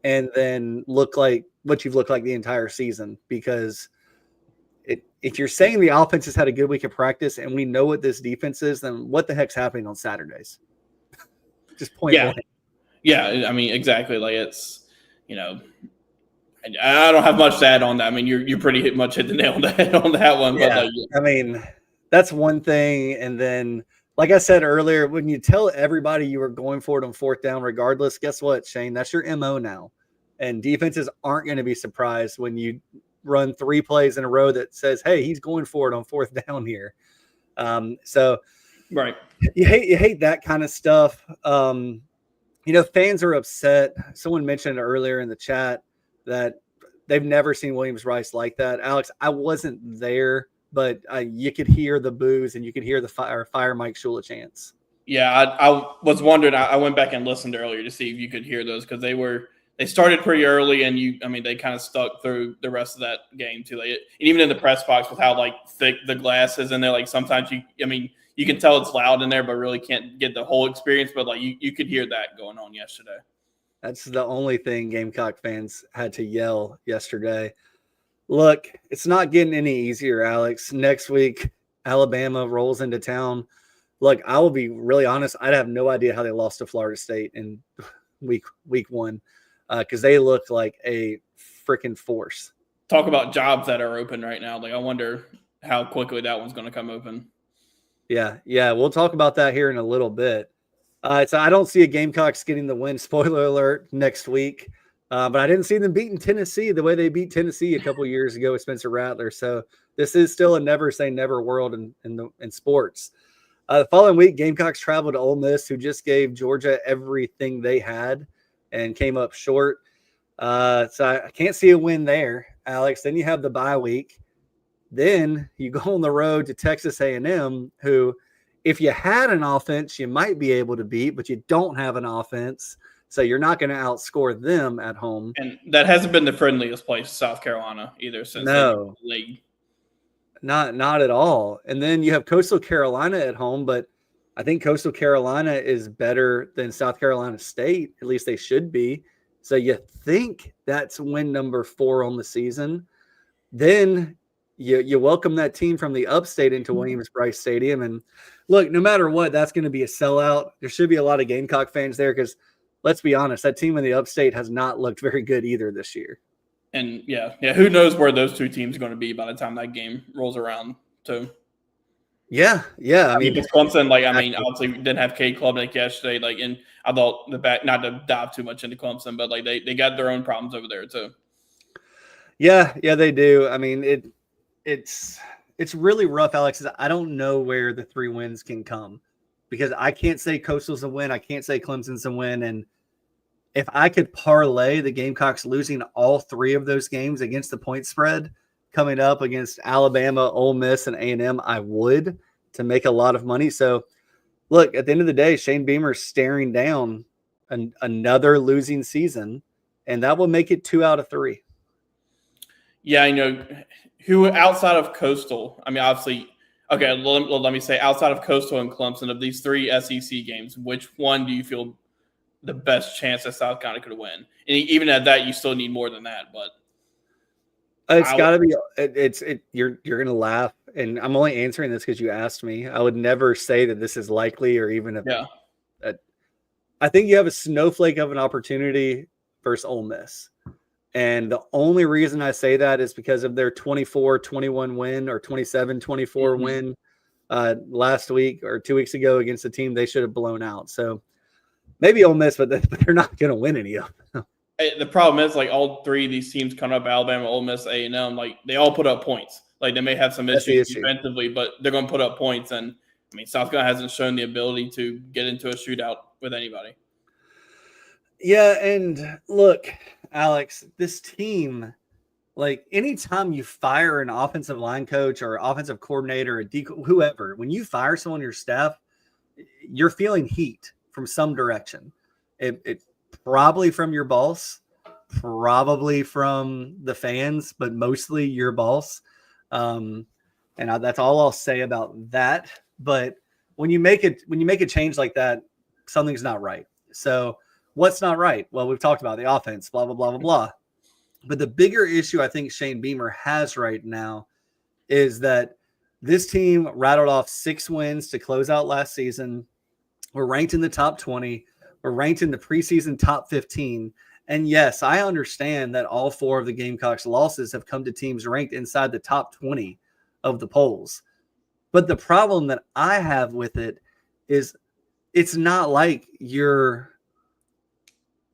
and then look like what you've looked like the entire season, because if you're saying the offense has had a good week of practice and we know what this defense is, then what the heck's happening on Saturdays? Just point blank. Yeah, I mean, exactly. Like, it's, you know, I don't have much to add on that. I mean, you pretty much hit the nail on the head on that one. Yeah, But I mean, that's one thing. And then, like I said earlier, when you tell everybody you were going for it on fourth down regardless, guess what, Shane? That's your MO now. And defenses aren't going to be surprised when you run 3 plays in a row that says, hey, he's going for it on fourth down here. So right. You hate that kind of stuff. Fans are upset. Someone mentioned earlier in the chat that they've never seen Williams-Brice like that. Alex, I wasn't there, but you could hear the boos and you could hear the fire Mike Shula chants. Yeah, I was wondering. I went back and listened earlier to see if you could hear those because they started pretty early and they kind of stuck through the rest of that game too. And even in the press box with how like thick the glass is in there, like sometimes you can tell it's loud in there, but really can't get the whole experience. But like you could hear that going on yesterday. That's the only thing Gamecock fans had to yell yesterday. Look, it's not getting any easier, Alex. Next week, Alabama rolls into town. Look, I will be really honest. I have no idea how they lost to Florida State in week 1 because they look like a freaking force. Talk about jobs that are open right now. Like, I wonder how quickly that one's going to come open. Yeah. We'll talk about that here in a little bit. So I don't see a Gamecocks getting the win, spoiler alert, next week. But I didn't see them beating Tennessee the way they beat Tennessee a couple years ago with Spencer Rattler. So this is still a never say never world in sports. The following week, Gamecocks traveled to Ole Miss, who just gave Georgia everything they had and came up short. So I can't see a win there, Alex. Then you have the bye week. Then you go on the road to Texas A&M, who, if you had an offense, you might be able to beat, but you don't have an offense. So you're not going to outscore them at home. And that hasn't been the friendliest place, South Carolina, either since the league. Not at all. And then you have Coastal Carolina at home, but I think Coastal Carolina is better than South Carolina State. At least they should be. So you think that's win number 4 on the season. Then you welcome that team from the upstate into Williams-Brice Stadium. And look, no matter what, that's going to be a sellout. There should be a lot of Gamecock fans there because, let's be honest, that team in the upstate has not looked very good either this year. And, yeah, who knows where those two teams are going to be by the time that game rolls around, too. Yeah. I mean, Clemson, obviously didn't have Cade Klubnik yesterday. And I thought not to dive too much into Clemson, but they got their own problems over there too. Yeah, they do. I mean, it's really rough, Alex. I don't know where the 3 wins can come because I can't say Coastal's a win. I can't say Clemson's a win. And if I could parlay the Gamecocks losing all 3 of those games against the point spread coming up against Alabama, Ole Miss, and A&M, I would, to make a lot of money. So, look, at the end of the day, Shane Beamer's staring down another losing season, and that will make it 2 out of 3. Yeah, who outside of Coastal, I mean, obviously, okay, let me say outside of Coastal and Clemson, of these 3 SEC games, which one do you feel the best chance that South Carolina could win? And even at that, you still need more than that, but it's got to be. You're going to laugh, and I'm only answering this because you asked me. I would never say that this is likely, or even if. Yeah. I think you have a snowflake of an opportunity versus Ole Miss, and the only reason I say that is because of their 24-21 win or 27-24 win last week or 2 weeks ago against a team they should have blown out. So maybe Ole Miss, but they're not going to win any of them. The problem is, like, all three of these teams coming up, Alabama, Ole Miss, A&M, like, they all put up points. Like, they may have some issues defensively, but they're going to put up points. And, I mean, South Carolina hasn't shown the ability to get into a shootout with anybody. Yeah, and look, Alex, this team, like, anytime you fire an offensive line coach or offensive coordinator, whoever, when you fire someone on your staff, you're feeling heat from some direction. It probably from your boss, probably from the fans, but mostly your boss. And that's all I'll say about that. But when you make a change like that, something's not right. So what's not right? Well, we've talked about the offense, blah, blah, blah, blah, blah. But the bigger issue I think Shane Beamer has right now is that this team rattled off 6 wins to close out last season. We're ranked in the top 20. We're ranked in the preseason top 15. And yes, I understand that all 4 of the Gamecocks losses have come to teams ranked inside the top 20 of the polls. But the problem that I have with it is it's not like you're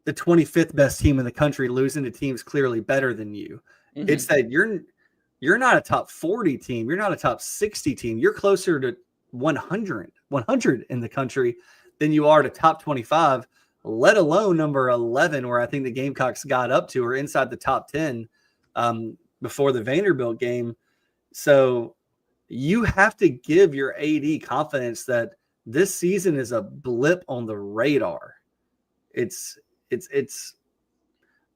the 25th best team in the country losing to teams clearly better than you. Mm-hmm. It's that you're not a top 40 team. You're not a top 60 team. You're closer to 100 in the country than you are to top 25, let alone number 11, where I think the Gamecocks got up to, or inside the top 10 before the Vanderbilt game. So you have to give your AD confidence that this season is a blip on the radar. It's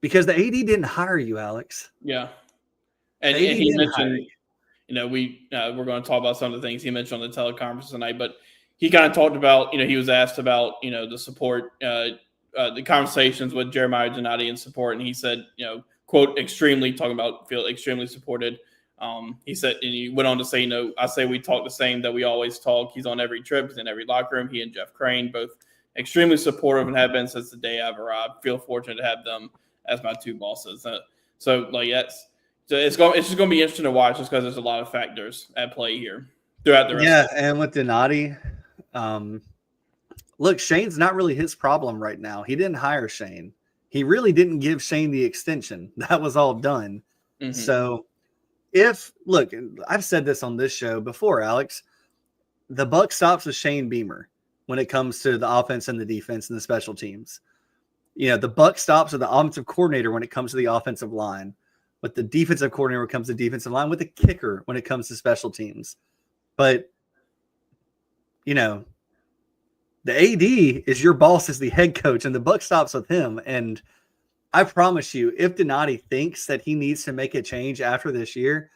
because the AD didn't hire you, Alex. Yeah. And he mentioned, we're going to talk about some of the things he mentioned on the teleconference tonight, but he kind of talked about, he was asked about, the support, the conversations with Jeremiah Gennady and support. And he said, quote, talking about feel extremely supported. He said, and he went on to say, I say we talk the same that we always talk. He's on every trip. He's in every locker room. He and Jeff Crane, both extremely supportive and have been since the day I've arrived. Feel fortunate to have them as my 2 bosses. So it's just going to be interesting to watch just because there's a lot of factors at play here throughout the rest. Yeah, and with Donati, look, Shane's not really his problem right now. He didn't hire Shane. He really didn't give Shane the extension. That was all done. Mm-hmm. So I've said this on this show before, Alex, the buck stops with Shane Beamer when it comes to the offense and the defense and the special teams. The buck stops with the offensive coordinator when it comes to the offensive line, with the defensive coordinator when it comes to defensive line, with the kicker when it comes to special teams. But, the AD is your boss as the head coach, and the buck stops with him. And I promise you, if Donati thinks that he needs to make a change after this year,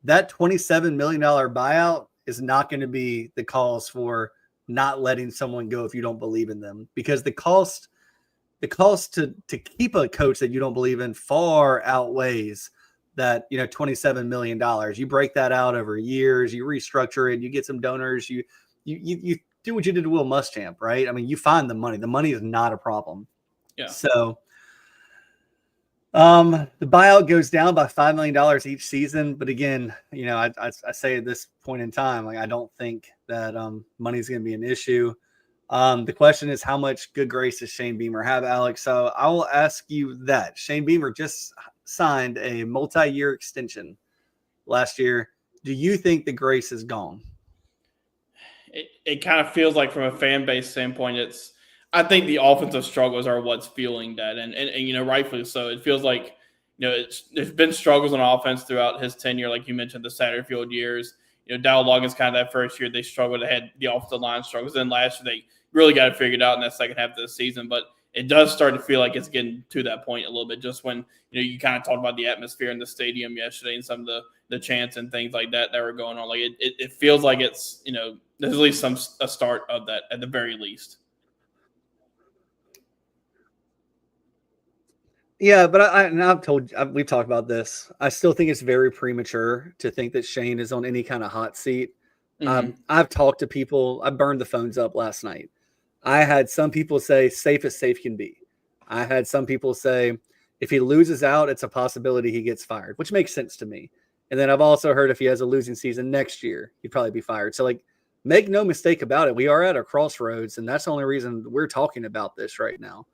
that $27 million buyout is not going to be the cause for not letting someone go if you don't believe in them, because the cost to keep a coach that you don't believe in far outweighs that, $27 million. You break that out over years, you restructure it, you get some donors, you do what you did to Will Muschamp, right? I mean, you find the money. The money is not a problem. Yeah. So the buyout goes down by $5 million each season. But again, I say at this point in time, I don't think that money is going to be an issue. The question is, how much good grace does Shane Beamer have, Alex? So I will ask you that. Shane Beamer just signed a multi-year extension last year. Do you think the grace is gone? It kind of feels like, from a fan base standpoint, I think the offensive struggles are what's fueling that. And rightfully so. It feels like, there's been struggles on offense throughout his tenure. Like you mentioned, the Satterfield years, Dow Loggins kind of that first year, they struggled. They had the offensive line struggles. Then last year, they really got it figured out in that second half of the season. But it does start to feel like it's getting to that point a little bit, just when, you kind of talked about the atmosphere in the stadium yesterday and some of the chants and things like that were going on. Like it feels like it's, there's at least a start of that at the very least. Yeah, but we've talked about this. I still think it's very premature to think that Shane is on any kind of hot seat. Mm-hmm. I've talked to people. I burned the phones up last night. I had some people say safe as safe can be. I had some people say if he loses out, it's a possibility he gets fired, which makes sense to me. And then I've also heard if he has a losing season next year, he'd probably be fired. So, like, make no mistake about it. We are at a crossroads, and that's the only reason we're talking about this right now.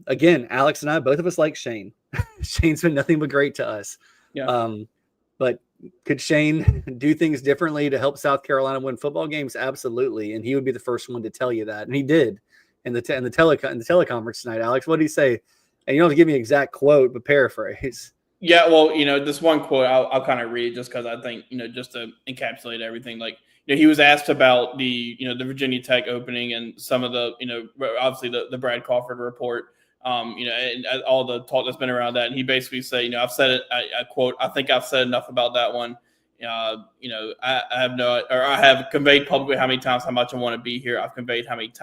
Again, Alex and I, both of us like Shane. Shane's been nothing but great to us. Yeah. But could Shane do things differently to help South Carolina win football games? Absolutely. And he would be the first one to tell you that. And he did in the teleconference tonight. Alex, what did he say? And you don't have to give me an exact quote, but paraphrase. Yeah, well, this one quote I'll kind of read just because I think, just to encapsulate everything. Like, he was asked about the Virginia Tech opening and some of the, obviously the Brad Crawford report, and all the talk that's been around that. And he basically said, I've said it, I quote, I think I've said enough about that one. I have conveyed publicly how much I want to be here. I've conveyed how much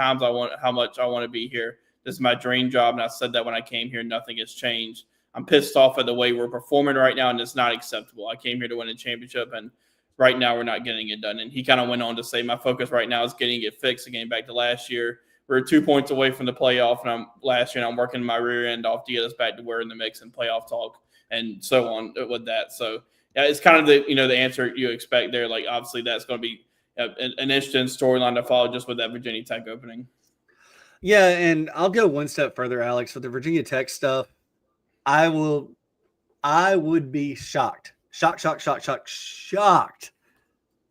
I want to be here. This is my dream job. And I said that when I came here, nothing has changed. I'm pissed off at the way we're performing right now, and it's not acceptable. I came here to win a championship, and right now we're not getting it done. And he kind of went on to say, my focus right now is getting it fixed. Again, back to last year, we're 2 points away from the playoff, and I'm working my rear end off to get us back to where in the mix and playoff talk and so on with that. So yeah, it's kind of the answer you expect there. Like, obviously that's going to be an interesting storyline to follow just with that Virginia Tech opening. Yeah, and I'll go one step further, Alex, with the Virginia Tech stuff. I would be shocked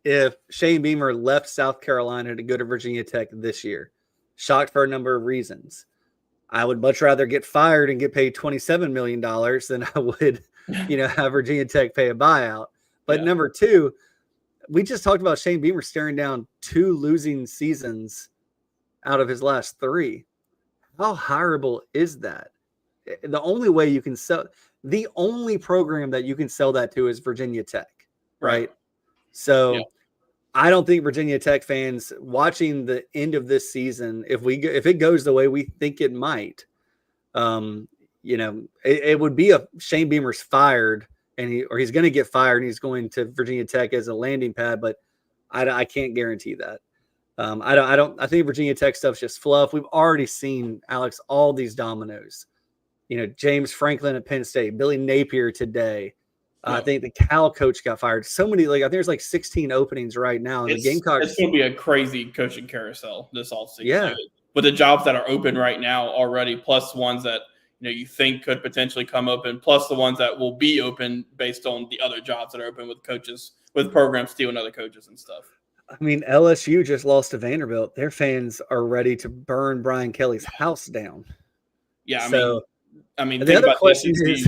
if Shane Beamer left South Carolina to go to Virginia Tech this year. Shocked for a number of reasons. I would much rather get fired and get paid $27 million than I would, have Virginia Tech pay a buyout. But number two, we just talked about Shane Beamer staring down 2 losing seasons out of his last 3. How horrible is that? The only way you can sell, the only program that you can sell that to is Virginia Tech, right? So I don't think Virginia Tech fans watching the end of this season, if it goes the way we think it might, it would be a Shane Beamer's fired he's going to get fired and he's going to Virginia Tech as a landing pad, but I can't guarantee that. I think Virginia Tech stuff's just fluff. We've already seen, Alex, all these dominoes. James Franklin at Penn State, Billy Napier today. I think the Cal coach got fired. So many, I think there's 16 openings right now. And the Gamecocks. It's going to be a crazy coaching carousel this offseason. Yeah. With the jobs that are open right now already, plus ones that you think could potentially come open, plus the ones that will be open based on the other jobs that are open with coaches, with programs stealing other coaches and stuff. I mean, LSU just lost to Vanderbilt. Their fans are ready to burn Brian Kelly's house down. Yeah, I mean, the other question is,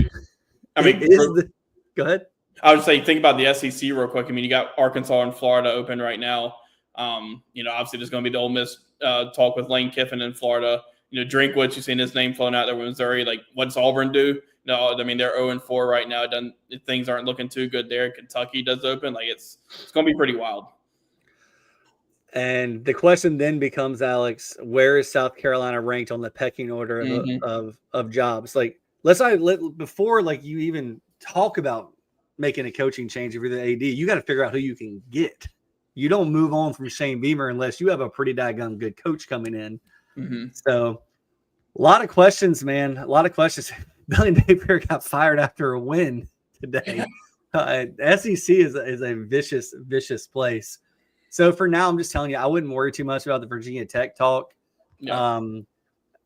go ahead. I would say, think about the SEC real quick. I mean, you got Arkansas and Florida open right now. Obviously there's going to be the Ole Miss talk with Lane Kiffin in Florida. Drinkwitz, you've seen his name flown out there with Missouri. Like, what's Auburn do? No, I mean, they're 0-4 right now. Things aren't looking too good there. Kentucky does open. Like, it's going to be pretty wild. And the question then becomes, Alex, where is South Carolina ranked on the pecking order of jobs? Like, before you even talk about making a coaching change if you're the AD, you got to figure out who you can get. You don't move on from Shane Beamer unless you have a pretty daggone good coach coming in. Mm-hmm. So a lot of questions, man. A lot of questions. Billy Napier got fired after a win today. SEC is a vicious, vicious place. So for now, I'm just telling you, I wouldn't worry too much about the Virginia Tech talk. Yeah.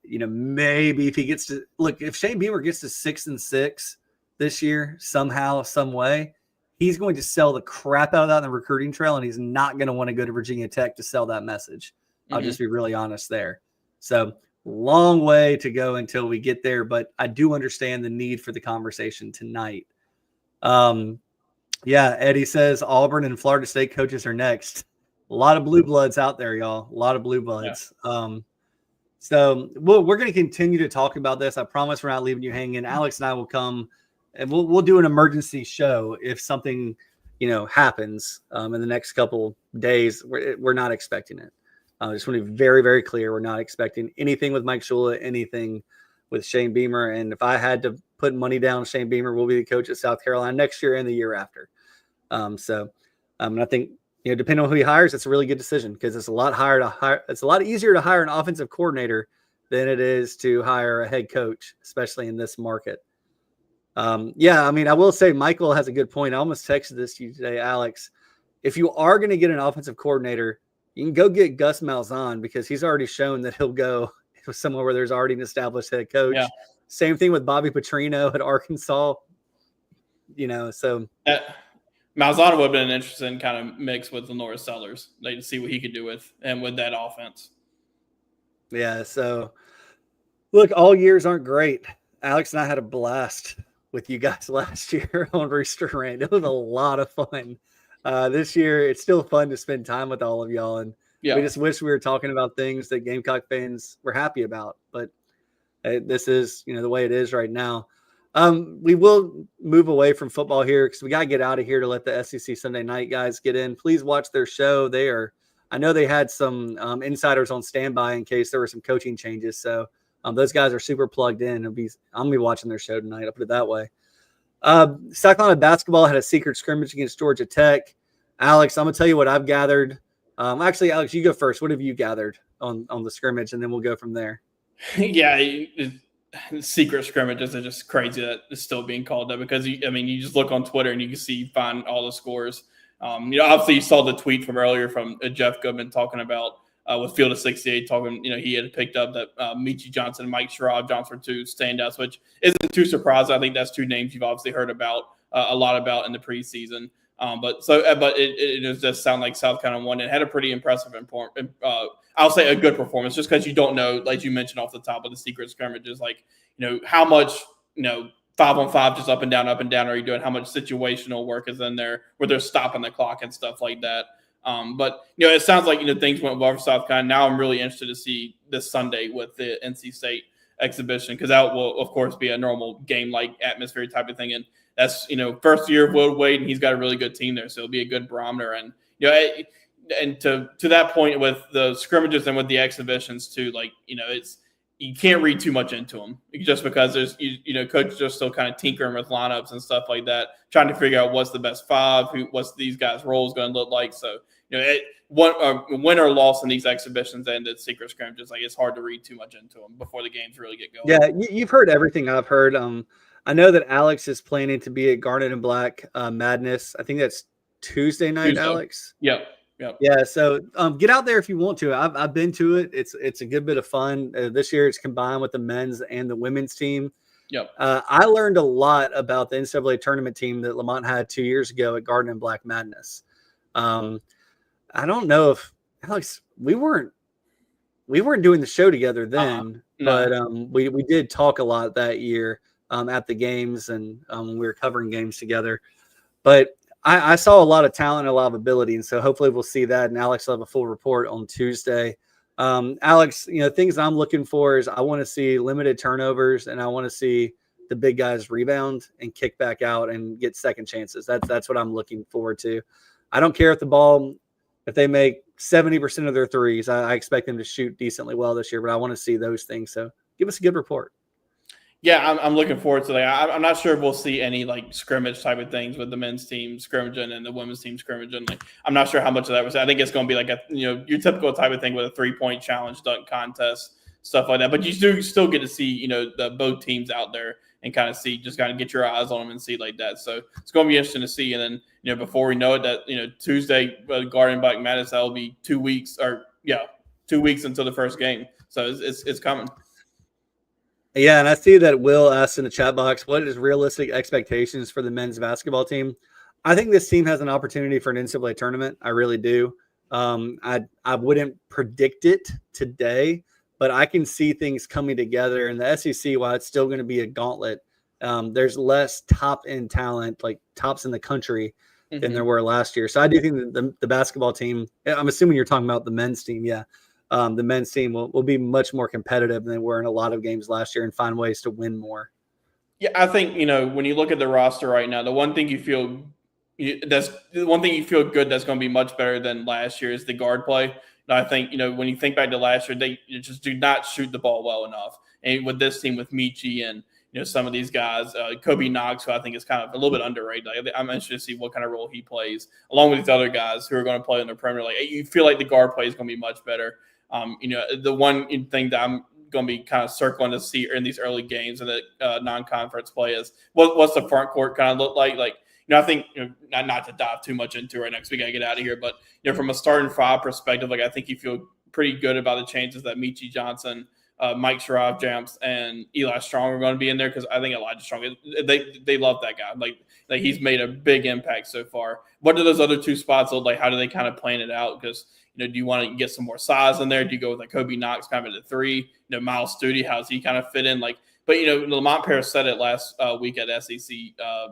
Maybe if he gets to if Shane Beamer gets to 6-6 this year, somehow, some way, he's going to sell the crap out of that in the recruiting trail, and he's not going to want to go to Virginia Tech to sell that message. I'll just be really honest there. So long way to go until we get there, but I do understand the need for the conversation tonight. Eddie says Auburn and Florida State coaches are next. A lot of blue bloods out there, y'all. A lot of blue bloods. Yeah. So we're going to continue to talk about this. I promise we're not leaving you hanging. Alex and I will come and we'll do an emergency show if something, happens in the next couple days. We're not expecting it. I just want to be very, very clear. We're not expecting anything with Mike Shula, anything with Shane Beamer. And if I had to put money down, Shane Beamer will be the coach at South Carolina next year and the year after. And I think, depending on who he hires, it's a really good decision because it's a lot easier to hire an offensive coordinator than it is to hire a head coach, especially in this market. Yeah, I mean, I will say Michael has a good point. I almost texted this to you today, Alex. If you are going to get an offensive coordinator, you can go get Gus Malzahn because he's already shown that he'll go somewhere where there's already an established head coach. Yeah. Same thing with Bobby Petrino at Arkansas. So Malzahn would have been an interesting kind of mix with Lenora Sellers. Like, to see what he could do with that offense. Yeah. So look, all years aren't great. Alex and I had a blast with you guys last year on Rooster Rant. It was a lot of fun. This year, it's still fun to spend time with all of y'all. And we just wish we were talking about things that Gamecock fans were happy about. But this is, the way it is right now. We will move away from football here because we got to get out of here to let the SEC Sunday Night guys get in. Please watch their show. I know they had some insiders on standby in case there were some coaching changes. So those guys are super plugged in. I'm going to be watching their show tonight. I'll put it that way. South Carolina basketball had a secret scrimmage against Georgia Tech. Alex, I'm going to tell you what I've gathered. Actually, Alex, you go first. What have you gathered on the scrimmage? And then we'll go from there. Yeah, secret scrimmages are just crazy that it's still being called up because, you just look on Twitter and you can find all the scores. Obviously you saw the tweet from earlier from Jeff Goodman talking about with Field of 68, talking, he had picked up that Michi Johnson and Mike Sherrod Johnson were two standouts, which isn't too surprising. I think that's two names you've obviously heard about a lot about in the preseason. But it does sound like South Carolina won and had a pretty impressive, I'll say a good performance, just because you don't know, like you mentioned off the top of the secret scrimmages, like, how much, 5-on-5 just up and down are you doing? How much situational work is in there where they're stopping the clock and stuff like that? But it sounds like, things went well for South Carolina. Now I'm really interested to see this Sunday with the NC State exhibition, because that will, of course, be a normal game-like atmosphere type of thing. And that's, first year of Will Wade, and he's got a really good team there. So it'll be a good barometer. And, and to that point with the scrimmages and with the exhibitions too, like, you can't read too much into them just because there's, coaches are still kind of tinkering with lineups and stuff like that, trying to figure out what's the best five, what's these guys' roles going to look like. So, win or loss in these exhibitions and the secret scrimmages, like, it's hard to read too much into them before the games really get going. Yeah, you've heard everything I've heard. I know that Alex is planning to be at Garnet and Black Madness. I think that's Tuesday night, Alex. Yep. Yeah, so get out there if you want to. I've been to it. It's a good bit of fun. This year it's combined with the men's and the women's team. Yep. I learned a lot about the NCAA tournament team that Lamont had 2 years ago at Garden and Black Madness. I don't know if, Alex, we weren't doing the show together then, no. but we did talk a lot that year at the games, and we were covering games together. But I saw a lot of talent and a lot of ability, and so hopefully we'll see that, and Alex will have a full report on Tuesday. Alex, things I'm looking for is I want to see limited turnovers, and I want to see the big guys rebound and kick back out and get second chances. That's what I'm looking forward to. I don't care if they make 70% of their threes. I expect them to shoot decently well this year, but I want to see those things. So give us a good report. Yeah, I'm looking forward to that. I'm not sure if we'll see any like scrimmage type of things with the men's team scrimmaging and the women's team scrimmaging. Like, I'm not sure how much of that was. I think it's going to be like your typical type of thing with a 3-point challenge, dunk contest, stuff like that. But you do still get to see the both teams out there and kind of get your eyes on them and see like that. So it's going to be interesting to see. And then before we know it, that Tuesday Garden Black Madness, that'll be 2 weeks 2 weeks until the first game. So it's coming. Yeah, and I see that Will asked in the chat box, what is realistic expectations for the men's basketball team? I think this team has an opportunity for an NCAA tournament. I really do. I wouldn't predict it today, but I can see things coming together. And the SEC, while it's still going to be a gauntlet, there's less top-end talent, like tops in the country, than there were last year. So I do think that the basketball team, I'm assuming you're talking about the men's team, yeah. The men's team will be much more competitive than they were in a lot of games last year and find ways to win more. Yeah, I think, when you look at the roster right now, the one thing you feel good that's going to be much better than last year is the guard play. And I think, when you think back to last year, they just do not shoot the ball well enough. And with this team, with Michi and, some of these guys, Kobe Knox, who I think is kind of a little bit underrated. I'm interested to see what kind of role he plays, along with these other guys who are going to play in the perimeter. Like, you feel like the guard play is going to be much better. The one thing that I'm going to be kind of circling to see in these early games and the non-conference play is what's the front court kind of look like? Like, I think, not to dive too much into it right now because we got to get out of here, but, from a starting five perspective, like, I think you feel pretty good about the chances that Michi Johnson, Mike Sharaf, Jamps, and Eli Strong are going to be in there because I think Elijah Strong, they love that guy. Like he's made a big impact so far. What do those other two spots look like? How do they kind of plan it out? Because, do you want to get some more size in there? Do you go with like Kobe Knox kind of at the three? Miles Studi, how's he kind of fit in? But Lamont Paris said it last week at SEC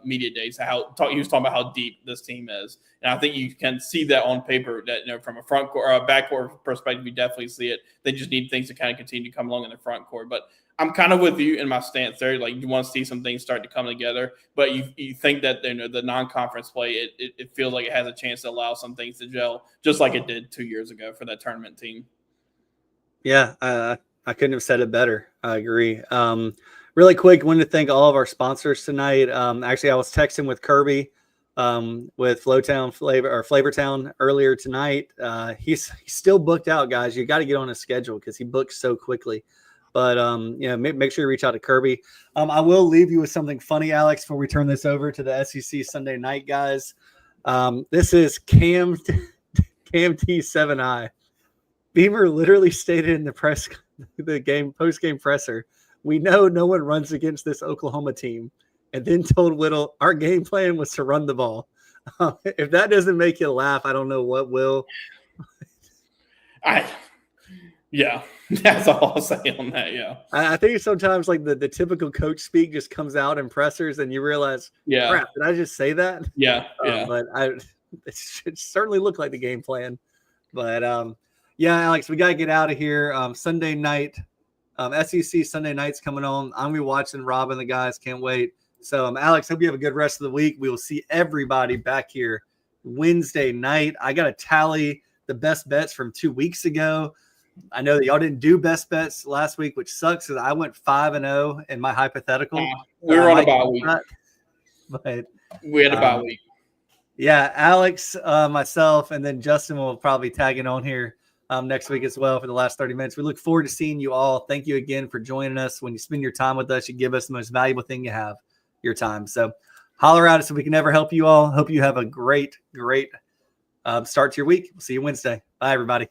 Media Days. He was talking about how deep this team is, and I think you can see that on paper. That from a front court or a back court perspective, you definitely see it. They just need things to kind of continue to come along in the front court. But I'm kind of with you in my stance there. Like, you want to see some things start to come together, but you think that the non-conference play it feels like it has a chance to allow some things to gel, just like it did 2 years ago for that tournament team. Yeah, I couldn't have said it better. I agree. Really quick, wanted to thank all of our sponsors tonight. Actually, I was texting with Kirby with Flavortown earlier tonight. He's still booked out, guys. You got to get on his schedule because he books so quickly. But make sure you reach out to Kirby. I will leave you with something funny, Alex, before we turn this over to the SEC Sunday night guys. This is Cam T7I. Beamer literally stated in the post-game presser, "We know no one runs against this Oklahoma team," and then told Whittle, "Our game plan was to run the ball." If that doesn't make you laugh, I don't know what will. Yeah, that's all I'll say on that. Yeah, I think sometimes like the typical coach speak just comes out in pressers, and you realize, crap, did I just say that? Yeah, But it certainly looked like the game plan. But yeah, Alex, we got to get out of here. Sunday night, SEC Sunday night's coming on. I'm going to be watching Rob and the guys. Can't wait. So, Alex, hope you have a good rest of the week. We will see everybody back here Wednesday night. I got to tally the best bets from 2 weeks ago. I know that y'all didn't do best bets last week, which sucks because I went 5-0 in my hypothetical. We were on a bye week. But we had a bye week. Yeah, Alex, myself, and then Justin will probably tag in on here next week as well for the last 30 minutes. We look forward to seeing you all. Thank you again for joining us. When you spend your time with us, you give us the most valuable thing you have, your time. So holler at us if we can ever help you all. Hope you have a great start to your week. We'll see you Wednesday. Bye, everybody.